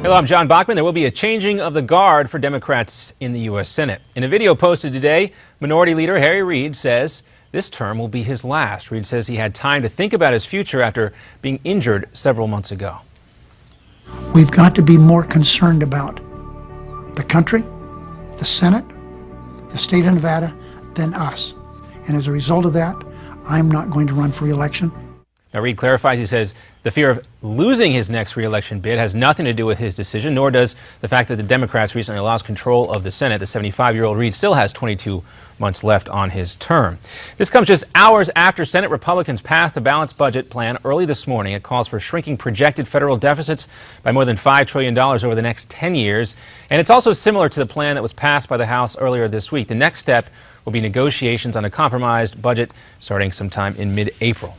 Hello, I'm John Bachman. There will be a changing of the guard for Democrats in the U.S. Senate. In a video posted today, Minority Leader Harry Reid says this term will be his last. Reid says he had time to think about his future after being injured several months ago. We've got to be more concerned about the country, the Senate, the state of Nevada than us. And as a result of that, I'm not going to run for re-election. Now, Reid clarifies, he says the fear of losing his next re-election bid has nothing to do with his decision, nor does the fact that the Democrats recently lost control of the Senate. The 75-year-old Reid still has 22 months left on his term. This comes just hours after Senate Republicans passed a balanced budget plan early this morning. It calls for shrinking projected federal deficits by more than $5 trillion over the next 10 years. And it's also similar to the plan that was passed by the House earlier this week. The next step will be negotiations on a compromised budget starting sometime in mid-April.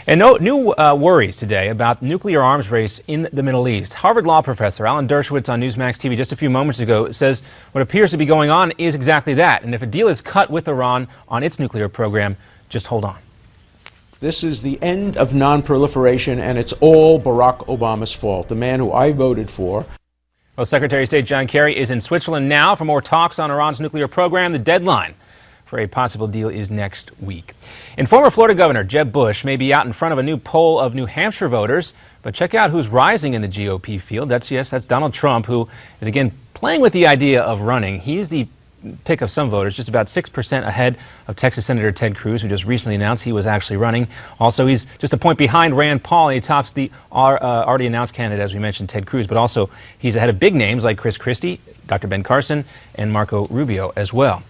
And no new worries today about nuclear arms race in the Middle East. Harvard law professor Alan Dershowitz on Newsmax TV just a few moments ago says what appears to be going on is exactly that. And if a deal is cut with Iran on its nuclear program, just hold on. This is the end of non-proliferation, and it's all Barack Obama's fault, the man who I voted for. Well, Secretary of State John Kerry is in Switzerland now for more talks on Iran's nuclear program. The deadline for a possible deal is next week. And former Florida Governor Jeb Bush may be out in front of a new poll of New Hampshire voters, but check out who's rising in the GOP field. That's Donald Trump, who is again playing with the idea of running. He's the pick of some voters, just about 6% ahead of Texas Senator Ted Cruz, who just recently announced he was actually running. Also, he's just a point behind Rand Paul, and he tops the already announced candidate, as we mentioned, Ted Cruz. But also, he's ahead of big names like Chris Christie, Dr. Ben Carson, and Marco Rubio as well.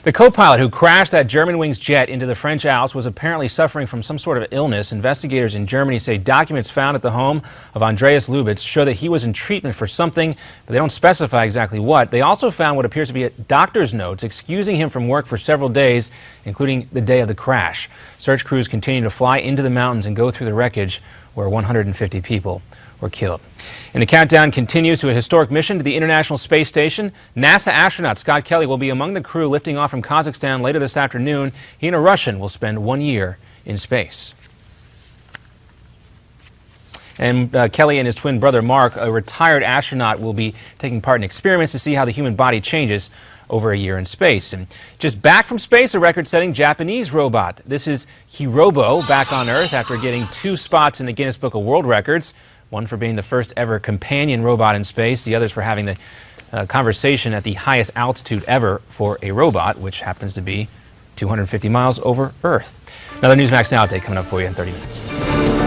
The co-pilot who crashed that Germanwings jet into the French Alps was apparently suffering from some sort of illness. Investigators in Germany say documents found at the home of Andreas Lubitz show that he was in treatment for something, but they don't specify exactly what. They also found what appears to be a doctor's notes excusing him from work for several days, including the day of the crash. Search crews continue to fly into the mountains and go through the wreckage where 150 people were killed. And the countdown continues to a historic mission to the International Space Station. NASA astronaut Scott Kelly will be among the crew lifting off from Kazakhstan later this afternoon. He and a Russian will spend 1 year in space. And Kelly and his twin brother Mark, a retired astronaut, will be taking part in experiments to see how the human body changes over a year in space. And just back from space, a record-setting Japanese robot. This is Hirobo back on Earth after getting 2 spots in the Guinness Book of World Records. One for being the first ever companion robot in space, the others for having the conversation at the highest altitude ever for a robot, which happens to be 250 miles over Earth. Another Newsmax Now update coming up for you in 30 minutes.